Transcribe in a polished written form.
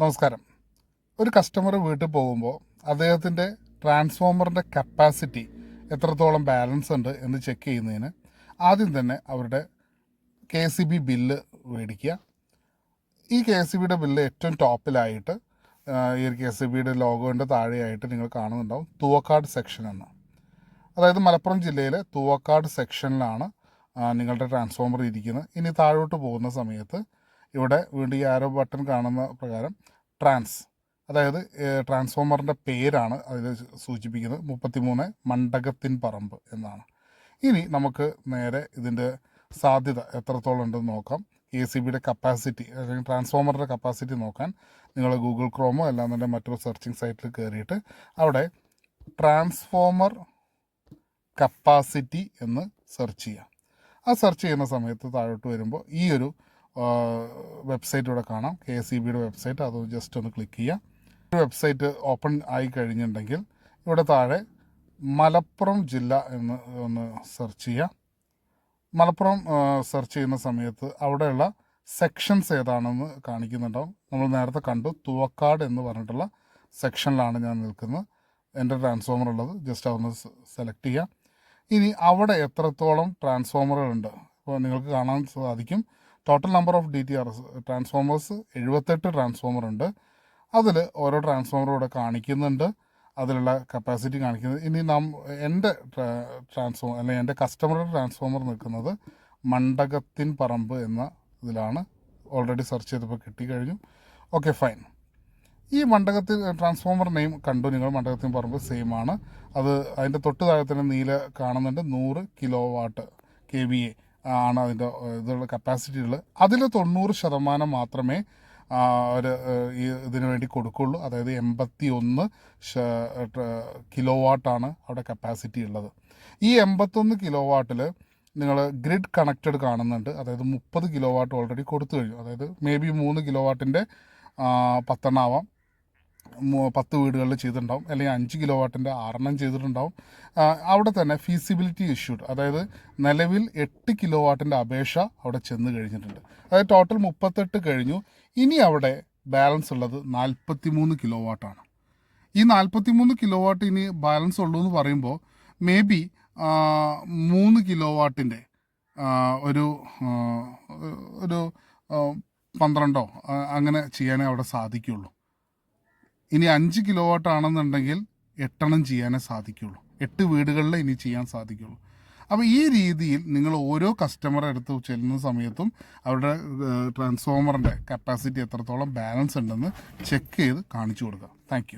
നമസ്കാരം. ഒരു കസ്റ്റമർ വീട്ടിൽ പോകുമ്പോൾ അദ്ദേഹത്തിൻ്റെ ട്രാൻസ്ഫോമറിൻ്റെ കപ്പാസിറ്റി എത്രത്തോളം ബാലൻസ് ഉണ്ട് എന്ന് ചെക്ക് ചെയ്യുന്നതിന് ആദ്യം തന്നെ അവരുടെ KCB ബില്ല് മേടിക്കുക. ഈ KCBയുടെ ബില്ല് ഏറ്റവും ടോപ്പിലായിട്ട് ഈ ഒരു KCBയുടെ ലോഗോൻ്റെ താഴെയായിട്ട് നിങ്ങൾ കാണുന്നുണ്ടാവും തൂവക്കാട് സെക്ഷൻ എന്ന്. അതായത് മലപ്പുറം ജില്ലയിലെ തൂവക്കാട് സെക്ഷനിലാണ് നിങ്ങളുടെ ട്രാൻസ്ഫോമർ ഇരിക്കുന്നത്. ഇനി താഴോട്ട് പോകുന്ന സമയത്ത് ഇവിടെ വീണ്ടും ഈ ആരോ ബട്ടൺ കാണുന്ന പ്രകാരം അതായത് ട്രാൻസ്ഫോമറിൻ്റെ പേരാണ് അതിൽ സൂചിപ്പിക്കുന്നത് 33 മണ്ഡകത്തിൻ പറമ്പ് എന്നാണ്. ഇനി നമുക്ക് നേരെ ഇതിൻ്റെ സാധ്യത എത്രത്തോളം ഉണ്ടെന്ന് നോക്കാം. KCBയുടെ കപ്പാസിറ്റി അല്ലെങ്കിൽ ട്രാൻസ്ഫോമറിൻ്റെ കപ്പാസിറ്റി നോക്കാൻ നിങ്ങൾ ഗൂഗിൾ ക്രോമോ അല്ലാന്നുണ്ടെങ്കിൽ മറ്റൊരു സെർച്ചിങ് സൈറ്റിൽ കയറിയിട്ട് അവിടെ ട്രാൻസ്ഫോമർ കപ്പാസിറ്റി എന്ന് സെർച്ച് ചെയ്യുക. ആ സെർച്ച് ചെയ്യുന്ന സമയത്ത് താഴോട്ട് വരുമ്പോൾ ഈ ഒരു വെബ്സൈറ്റ് ഇവിടെ കാണാം, KCBയുടെ വെബ്സൈറ്റ്. അത് ജസ്റ്റ് ഒന്ന് ക്ലിക്ക് ചെയ്യുക. വെബ്സൈറ്റ് ഓപ്പൺ ആയി കഴിഞ്ഞിട്ടുണ്ടെങ്കിൽ ഇവിടെ താഴെ മലപ്പുറം ജില്ല എന്ന് ഒന്ന് സെർച്ച് ചെയ്യുക. മലപ്പുറം സെർച്ച് ചെയ്യുന്ന സമയത്ത് അവിടെയുള്ള സെക്ഷൻസ് ഏതാണെന്ന് കാണിക്കുന്നുണ്ടാവും. നമ്മൾ നേരത്തെ കണ്ടു തൂവക്കാട് എന്ന് പറഞ്ഞിട്ടുള്ള സെക്ഷനിലാണ് ഞാൻ നിൽക്കുന്നത്. എൻ്റെ ട്രാൻസ്ഫോമർ ഉള്ളത് ജസ്റ്റ് അതൊന്ന് സെലക്ട് ചെയ്യുക. ഇനി അവിടെ എത്രത്തോളം ട്രാൻസ്ഫോമറുകളുണ്ട് അപ്പോൾ നിങ്ങൾക്ക് കാണാൻ സാധിക്കും. Total number of DTRs transformers 78 transformer ഉണ്ട്. അതിൽ ഓരോ ട്രാൻസ്ഫോമറും ഇവിടെ കാണിക്കുന്നുണ്ട്, അതിലുള്ള കപ്പാസിറ്റി കാണിക്കുന്നത്. ഇനി എൻ്റെ ട്രാൻസ്ഫോമർ അല്ലെങ്കിൽ എൻ്റെ കസ്റ്റമറുടെ ട്രാൻസ്ഫോമർ നിൽക്കുന്നത് മണ്ഡകത്തിൻ പറമ്പ് എന്ന ഇതിലാണ്. ഓൾറെഡി സെർച്ച് ചെയ്തപ്പോൾ കിട്ടിക്കഴിഞ്ഞു. Okay, fine. ഈ മണ്ഡകത്തിൽ ട്രാൻസ്ഫോമർ നെയിം കണ്ടു നിങ്ങൾ. മണ്ഡകത്തിൻ പറമ്പ് സെയിം ആണ്. അത് അതിൻ്റെ തൊട്ട് താഴെ തന്നെ നീല കാണുന്നുണ്ട്. 100 കിലോവാട്ട് KVA ആണ് അതിൻ്റെ ഇതുള്ള കപ്പാസിറ്റി ഉള്ളത്. അതിൽ 90% മാത്രമേ ഇതിനു വേണ്ടി കൊടുക്കുള്ളൂ. അതായത് 81 കിലോവാട്ടാണ് അവിടെ കപ്പാസിറ്റി ഉള്ളത്. ഈ 81 കിലോവാട്ടിൽ നിങ്ങൾ ഗ്രിഡ് കണക്റ്റഡ് കാണുന്നുണ്ട്. അതായത് 30 കിലോവാട്ട് ഓൾറെഡി കൊടുത്തു കഴിഞ്ഞു. അതായത് മേ ബി 3 കിലോവാട്ടിൻ്റെ 10 ആവാം, 10 വീടുകളിൽ ചെയ്തിട്ടുണ്ടാവും, അല്ലെങ്കിൽ 5 കിലോവാട്ടിൻ്റെ 6 ചെയ്തിട്ടുണ്ടാവും. അവിടെ തന്നെ ഫീസിബിലിറ്റി ഇഷ്യൂഡ്, അതായത് നിലവിൽ 8 കിലോവാട്ടിൻ്റെ അപേക്ഷ അവിടെ ചെന്ന് കഴിഞ്ഞിട്ടുണ്ട്. അതായത് ടോട്ടൽ 38 കഴിഞ്ഞു. ഇനി അവിടെ ബാലൻസ് ഉള്ളത് 43 കിലോവാട്ടാണ്. ഈ 43 കിലോവാട്ട് ഇനി ബാലൻസ് ഉള്ളൂ എന്ന് പറയുമ്പോൾ മേ ബി 3 കിലോവാട്ടിൻ്റെ ഒരു 12 അങ്ങനെ ചെയ്യാനേ അവിടെ സാധിക്കുള്ളൂ. ഇനി 5 കിലോവാട്ട് ആണെന്നുണ്ടെങ്കിൽ 8 ചെയ്യാനേ സാധിക്കുള്ളൂ. 8 വീടുകളിൽ ഇനി ചെയ്യാൻ സാധിക്കുള്ളൂ. അപ്പോൾ ഈ രീതിയിൽ നിങ്ങൾ ഓരോ കസ്റ്റമറെ അടുത്ത് ചെല്ലുന്ന സമയത്തും അവരുടെ ട്രാൻസ്ഫോമറിൻ്റെ കപ്പാസിറ്റി എത്രത്തോളം ബാലൻസ് ഉണ്ടെന്ന് ചെക്ക് ചെയ്ത് കാണിച്ചു കൊടുക്കുക. താങ്ക്